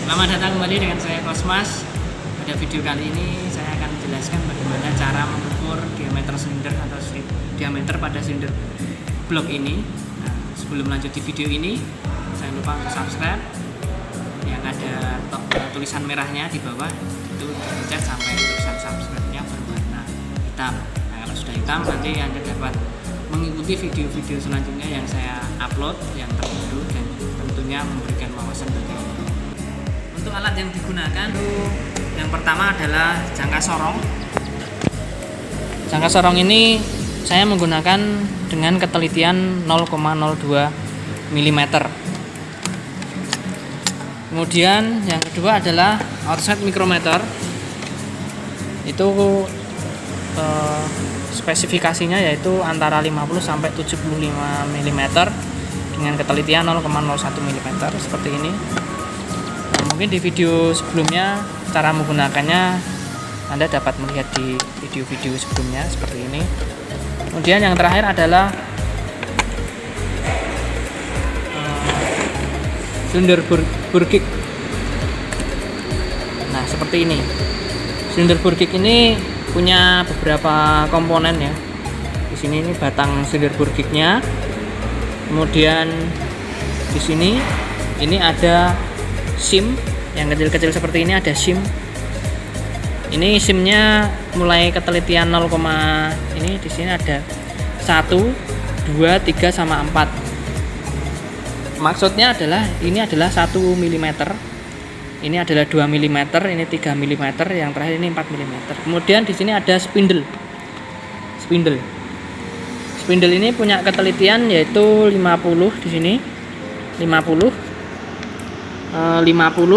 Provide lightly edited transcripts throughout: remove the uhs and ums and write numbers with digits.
Selamat datang kembali dengan saya Kosmas. Pada video kali ini saya akan menjelaskan bagaimana cara mengukur diameter silinder atau diameter pada silinder blok ini. Nah, sebelum lanjut di video ini, jangan lupa untuk subscribe. Yang ada tulisan merahnya di bawah itu dipencet sampai tulisan subscribe-nya berwarna hitam. Nah, kalau sudah hitam nanti Anda dapat mengikuti video-video selanjutnya yang saya upload yang terbaru dan tentunya memberikan wawasan bagi Anda. Untuk alat yang digunakan yang pertama adalah jangka sorong. Jangka sorong ini saya menggunakan dengan ketelitian 0,02 mm. Kemudian yang kedua adalah outside micrometer. Itu spesifikasinya yaitu antara 50 sampai 75 mm dengan ketelitian 0,01 mm seperti ini. Mungkin di video sebelumnya cara menggunakannya Anda dapat melihat di video-video sebelumnya seperti ini. Kemudian yang terakhir adalah silinder Burkick. Nah, seperti ini. Silinder Burkick ini punya beberapa komponen ya. Di sini ini batang silinder Burkicknya. Kemudian di sini ini ada SIM yang kecil-kecil seperti ini, ada SIM. Ini SIM-nya mulai ketelitian 0, ini di sini ada 1, 2, 3 sama 4. Maksudnya adalah ini adalah 1 mm. Ini adalah 2 mm, ini 3 mm, yang terakhir ini 4 mm. Kemudian di sini ada spindle. Spindle ini punya ketelitian yaitu 50 di sini. 50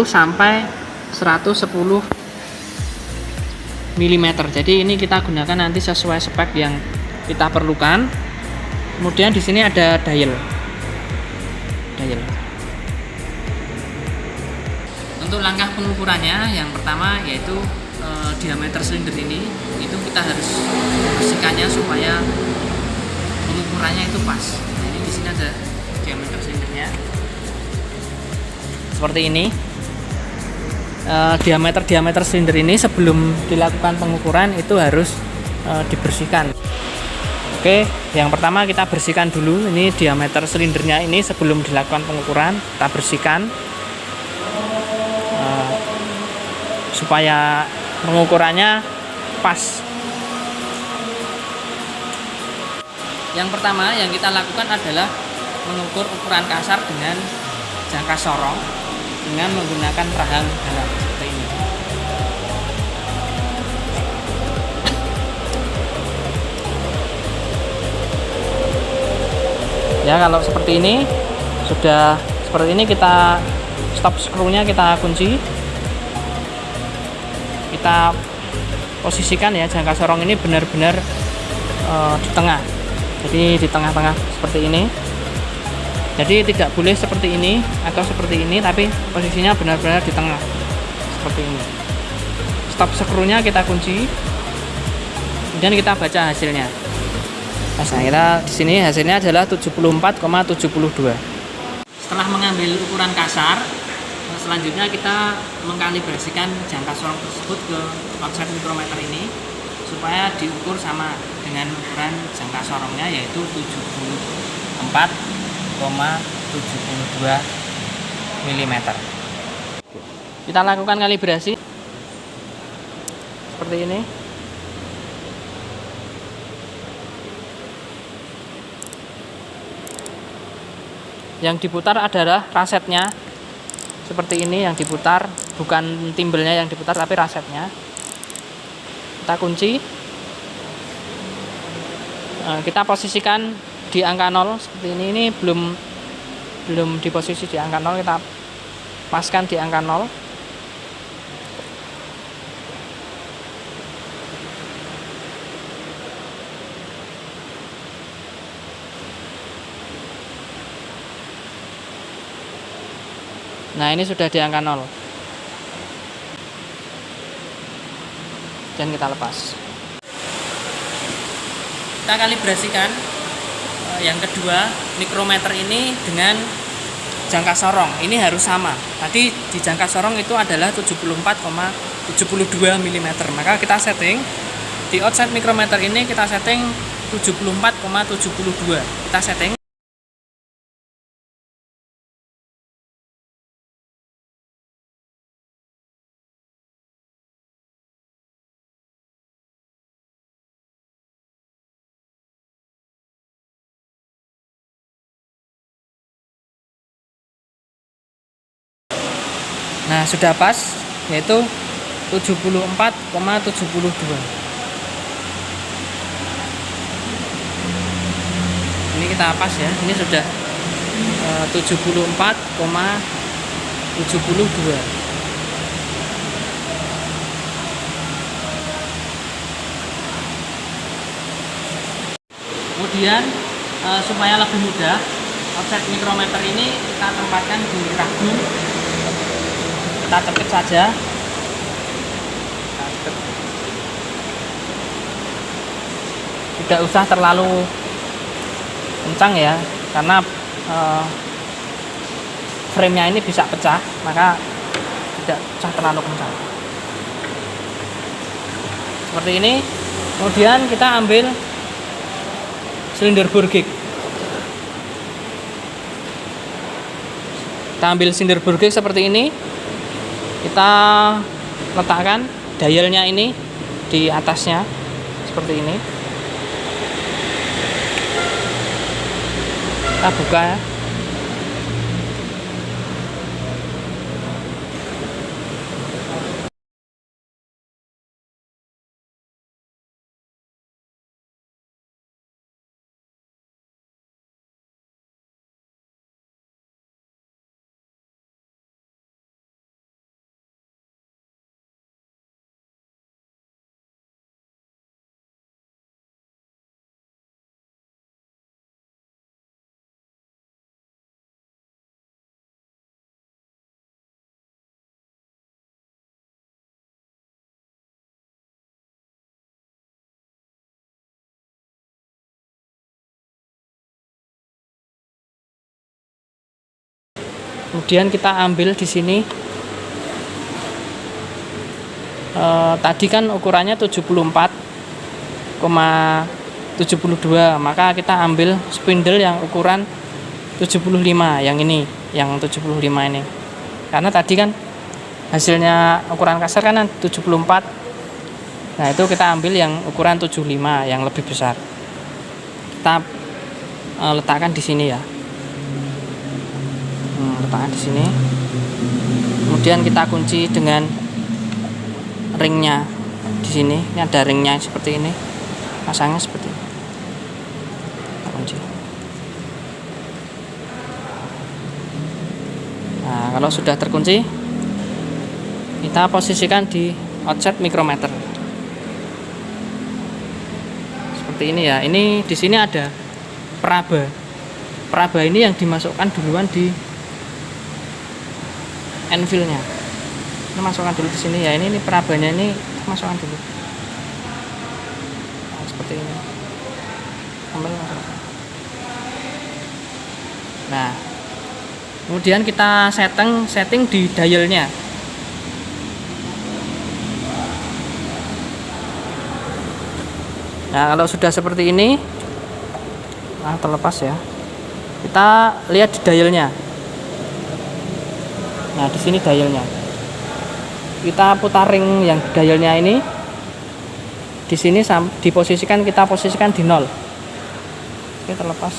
sampai 110 mm. Jadi ini kita gunakan nanti sesuai spek yang kita perlukan. Kemudian di sini ada dial. Untuk langkah pengukurannya yang pertama yaitu diameter silinder ini itu kita harus bersihkannya supaya pengukurannya itu pas. Nah, ini di sini ada diameter silindernya. Seperti ini. Diameter silinder ini sebelum dilakukan pengukuran itu harus dibersihkan. Oke, yang pertama kita bersihkan dulu ini diameter silindernya ini sebelum dilakukan pengukuran kita bersihkan supaya pengukurannya pas. Yang pertama yang kita lakukan adalah mengukur ukuran kasar dengan jangka sorong dengan menggunakan rahang dalam seperti ini. Ya, kalau seperti ini sudah seperti ini, kita stop screw-nya kita kunci. Kita posisikan ya jangka sorong ini benar-benar di tengah. Jadi di tengah-tengah seperti ini. Jadi tidak boleh seperti ini atau seperti ini, tapi posisinya benar-benar di tengah seperti ini. Stop screw-nya kita kunci. Kemudian kita baca hasilnya. Nah, kita di sini hasilnya adalah 74,72. Setelah mengambil ukuran kasar, selanjutnya kita mengkalibrasikan jangka sorong tersebut ke outside micrometer ini supaya diukur sama dengan ukuran jangka sorongnya yaitu 74,72 mm. Kita lakukan kalibrasi seperti ini. Yang diputar adalah rasetnya seperti ini, yang diputar bukan timbelnya yang diputar tapi rasetnya. Kita kunci. Kita posisikan di angka 0 seperti ini. Ini belum di posisi di angka 0, kita paskan di angka 0. Nah, ini sudah di angka 0. Dan kita lepas. Kita kalibrasikan yang kedua mikrometer ini dengan jangka sorong ini harus sama. Tadi di jangka sorong itu adalah 74,72 mm. Maka kita setting di outside micrometer ini, kita setting 74,72. Kita setting. Nah, sudah pas, yaitu 74,72. Ini kita pas ya, ini sudah 74,72. Kemudian supaya lebih mudah, offset micrometer ini kita tempatkan di ragu. Kita cepet saja. Tidak usah terlalu kencang ya, karena frame-nya ini bisa pecah, maka tidak usah terlalu kencang. Seperti ini. Kemudian kita ambil silinder Burgik. Kita ambil silinder Burgik seperti ini. Kita letakkan dialnya ini di atasnya seperti ini. Kita buka ya. Kemudian kita ambil di sini, tadi kan ukurannya 74,72, maka kita ambil spindle yang ukuran 75, yang ini, yang 75 ini. Karena tadi kan hasilnya ukuran kasar kan 74. Nah, itu kita ambil yang ukuran 75, yang lebih besar. Kita letakkan di sini ya. Letakkan di sini. Kemudian kita kunci dengan ringnya di sini. Ini ada ringnya seperti ini. Pasangnya seperti ini. Kita kunci. Nah, kalau sudah terkunci, kita posisikan di offset micrometer. Seperti ini ya. Ini di sini ada peraba. Peraba ini yang dimasukkan duluan di anvil-nya. Ini masukkan dulu di sini ya. Ini perabanya ini masukkan dulu. Nah, seperti ini. Ambil masukkan. Nah, kemudian kita setting di dialnya. Nah, kalau sudah seperti ini, nah terlepas ya. Kita lihat di dialnya. Nah, di sini dialnya. Kita putar ring yang dialnya ini. Di sini diposisikan, kita posisikan di 0. Oke, terlepas.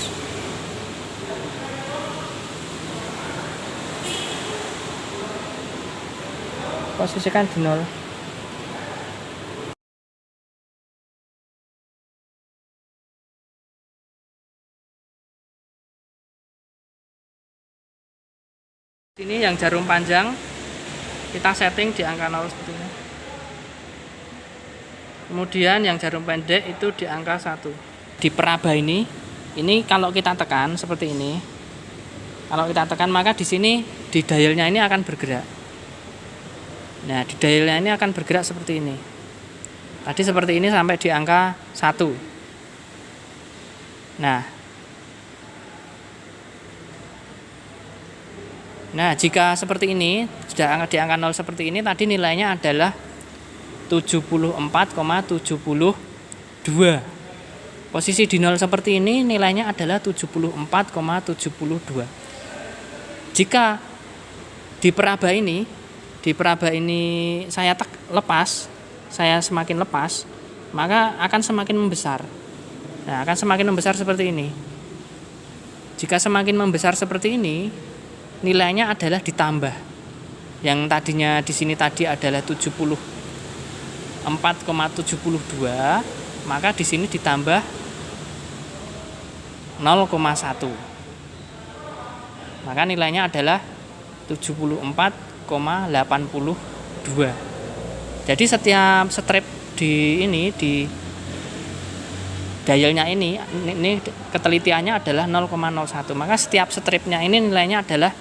Posisikan di 0. Ini yang jarum panjang kita setting di angka 0 seperti ini. Kemudian yang jarum pendek itu di angka 1. Di peraba ini kalau kita tekan seperti ini. Kalau kita tekan, maka di sini di dialnya ini akan bergerak. Nah, di dialnya ini akan bergerak seperti ini. Tadi seperti ini sampai di angka 1. Nah, Nah, jika seperti ini, sudah di angka 0 seperti ini, tadi nilainya adalah 74,72. Posisi di 0 seperti ini nilainya adalah 74,72. Jika di peraba ini saya saya semakin lepas, maka akan semakin membesar. Nah, akan semakin membesar seperti ini. Jika semakin membesar seperti ini, nilainya adalah ditambah. Yang tadinya di sini tadi adalah 74,72, maka di sini ditambah 0,1. Maka nilainya adalah 74,82. Jadi setiap strip di dialnya ini ketelitiannya adalah 0,01. Maka setiap stripnya ini nilainya adalah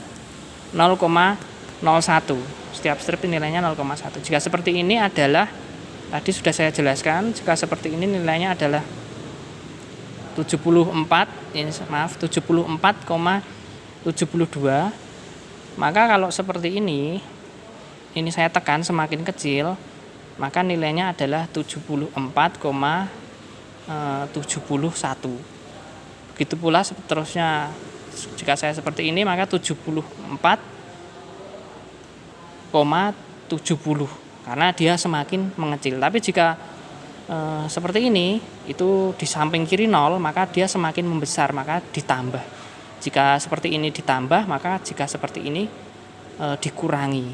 0,01. Setiap strip nilainya 0,1. Jika seperti ini adalah, tadi sudah saya jelaskan, jika seperti ini nilainya adalah 74,72. Maka kalau seperti ini saya tekan semakin kecil, maka nilainya adalah 74,71. Begitu pula seterusnya, jika saya seperti ini maka 74,70, karena dia semakin mengecil. Tapi jika seperti ini, itu di samping kiri 0, maka dia semakin membesar, maka ditambah. Jika seperti ini ditambah, maka jika seperti ini dikurangi.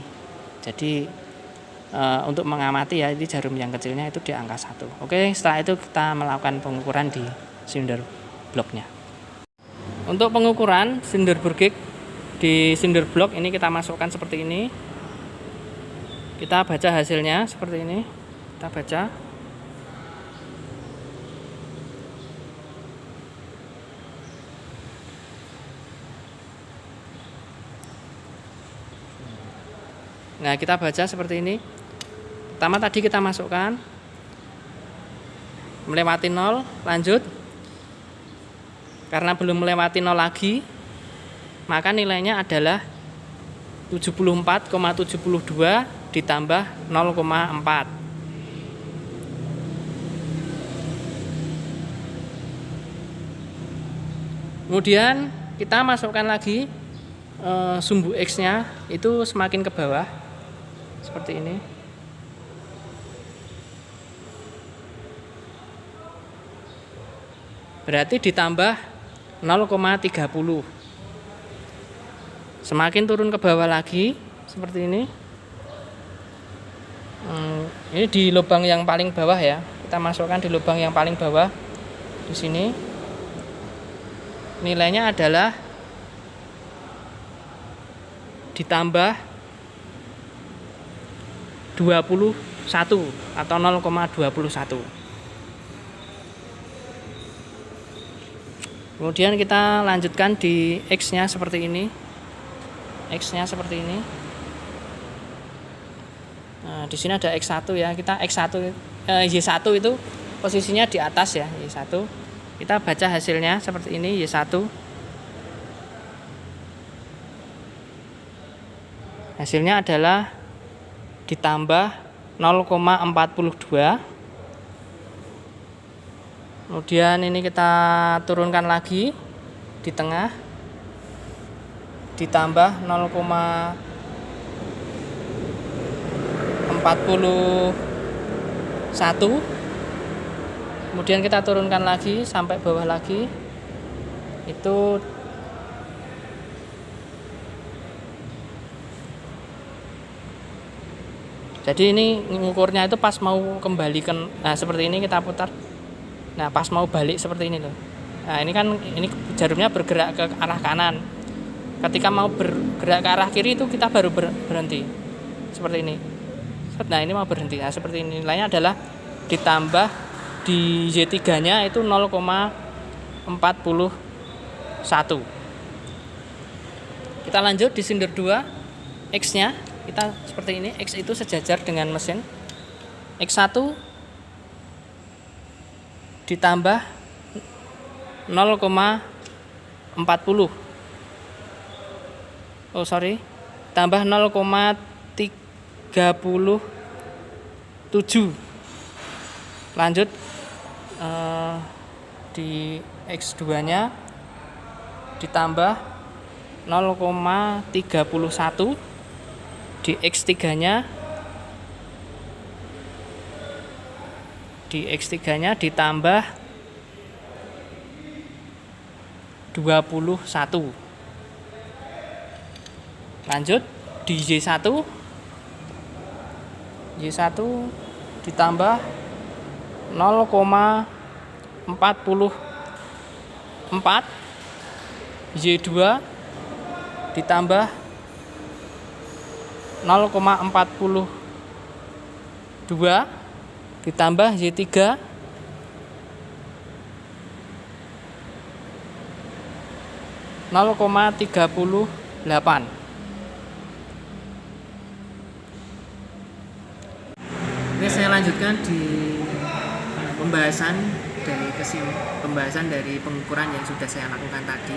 Jadi untuk mengamati ya, ini jarum yang kecilnya itu di angka 1. Oke, setelah itu kita melakukan pengukuran di silinder bloknya. Untuk pengukuran silinder burgik di silinder blok ini kita masukkan seperti ini. Kita baca hasilnya seperti ini. Kita baca. Nah, kita baca seperti ini. Pertama tadi kita masukkan melewati 0, lanjut. Karena belum melewati 0 lagi, maka nilainya adalah 74,72 ditambah 0,4. Kemudian kita masukkan lagi sumbu X-nya itu semakin ke bawah seperti ini. Berarti ditambah 0,30. Semakin turun ke bawah lagi seperti ini. Ini di lubang yang paling bawah ya. Kita masukkan di lubang yang paling bawah di sini. Nilainya adalah ditambah 21 atau 0,21. Kemudian kita lanjutkan di X-nya seperti ini. X-nya seperti ini. Nah, di sini ada X1 ya. Kita Y1 itu posisinya di atas ya, Y1. Kita baca hasilnya seperti ini, Y1. Hasilnya adalah ditambah 0,42. Kemudian ini kita turunkan lagi di tengah, ditambah 0,41. Kemudian kita turunkan lagi sampai bawah lagi, itu jadi ini ngukurnya itu pas mau kembalikan. Nah, seperti ini kita putar. Nah, pas mau balik seperti ini loh. Nah, ini kan jarumnya bergerak ke arah kanan. Ketika mau bergerak ke arah kiri itu kita baru berhenti. Seperti ini. Nah, ini mau berhenti. Nah, seperti ini. Nilainya adalah ditambah di Y3-nya itu 0,41. Kita lanjut di silinder 2. X-nya kita seperti ini. X itu sejajar dengan mesin. X1 ditambah 0,40. oh sorry, tambah 0,37. Lanjut di X2 nya ditambah 0,31, di X3 nya ditambah 21. Lanjut di Y1 ditambah 0,44, Y2 ditambah 0,42, ditambah Y3 0,38. Oke, saya lanjutkan di pembahasan dari pengukuran yang sudah saya lakukan tadi.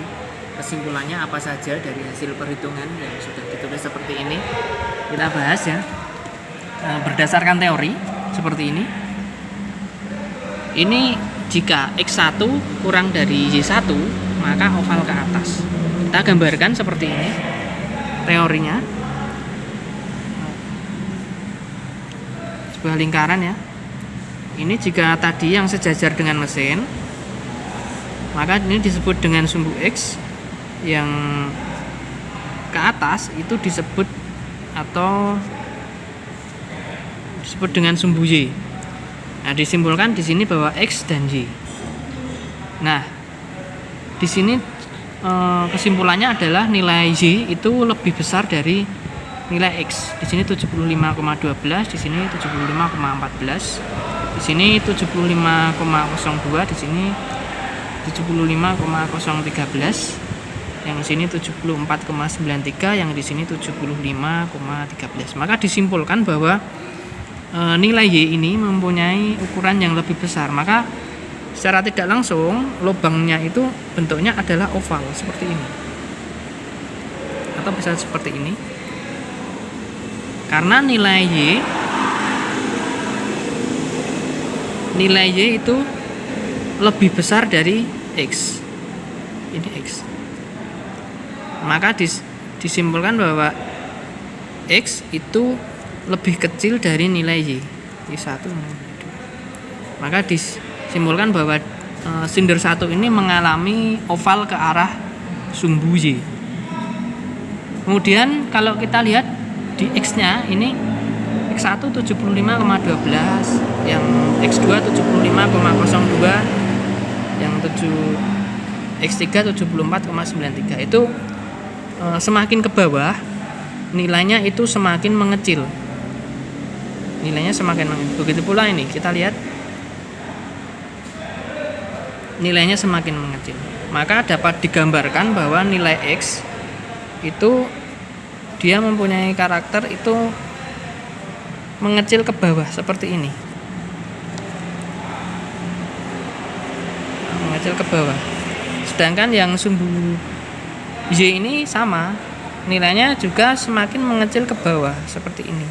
Kesimpulannya apa saja dari hasil perhitungan yang sudah ditulis seperti ini, kita bahas ya. Berdasarkan teori seperti ini. Ini jika X1 kurang dari Y1, maka oval ke atas. Kita gambarkan seperti ini teorinya. Sebuah lingkaran ya. Ini jika tadi yang sejajar dengan mesin, maka ini disebut dengan sumbu X. Yang ke atas itu disebut dengan sumbu Y. Nah, disimpulkan di sini bahwa X dan Y. Nah, di sini kesimpulannya adalah nilai Y itu lebih besar dari nilai X. Di sini 75,12, di sini 75,14, di sini 75,02, di sini 75,013, yang di sini 74,93, yang di sini 75,13. Maka disimpulkan bahwa nilai Y ini mempunyai ukuran yang lebih besar. Maka secara tidak langsung lubangnya itu bentuknya adalah oval seperti ini, atau bisa seperti ini, karena nilai Y itu lebih besar dari X. Ini X. Maka disimpulkan bahwa X itu lebih kecil dari nilai Y. Y1. Maka disimpulkan bahwa sinder 1 ini mengalami oval ke arah sumbu Y. Kemudian kalau kita lihat di X-nya ini X1 75,12, yang X2 75,02, yang X3 74,93. Itu semakin ke bawah nilainya itu semakin mengecil. Nilainya semakin mengecil. Begitu pula ini, kita lihat nilainya semakin mengecil. Maka dapat digambarkan bahwa nilai X itu dia mempunyai karakter itu mengecil ke bawah seperti ini. Mengecil ke bawah. Sedangkan yang sumbu Y ini sama, nilainya juga semakin mengecil ke bawah seperti ini.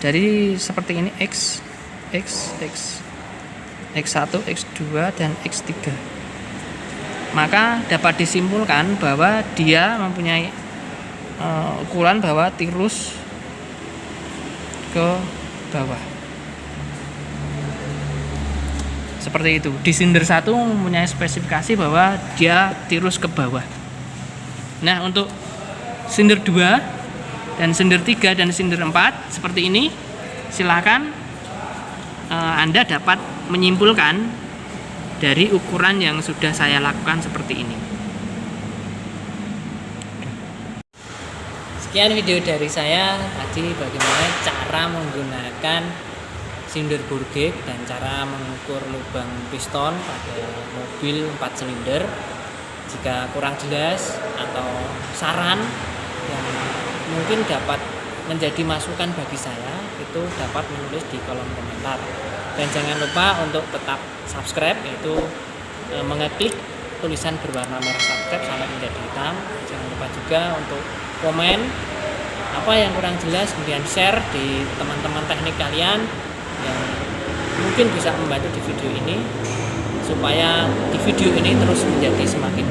Jadi seperti ini X, X1, X2, dan X3. Maka dapat disimpulkan bahwa dia mempunyai ukuran bahwa tirus ke bawah. Seperti itu. Di sinder 1 mempunyai spesifikasi bahwa dia tirus ke bawah. Nah, untuk sinder 2 dan sinder 3 dan sinder 4 seperti ini, silakan Anda dapat menyimpulkan dari ukuran yang sudah saya lakukan seperti ini. Sekian video dari saya tadi, bagaimana cara menggunakan sinder Burgek dan cara mengukur lubang piston pada mobil 4 silinder. Jika kurang jelas atau saran yang mungkin dapat menjadi masukan bagi saya, itu dapat menulis di kolom komentar. Dan jangan lupa untuk tetap subscribe, yaitu mengeklik tulisan berwarna merah subscribe sampai menjadi hitam. Jangan lupa juga untuk komen apa yang kurang jelas, kemudian share di teman-teman teknik kalian yang mungkin bisa membantu di video ini, supaya di video ini terus menjadi semakin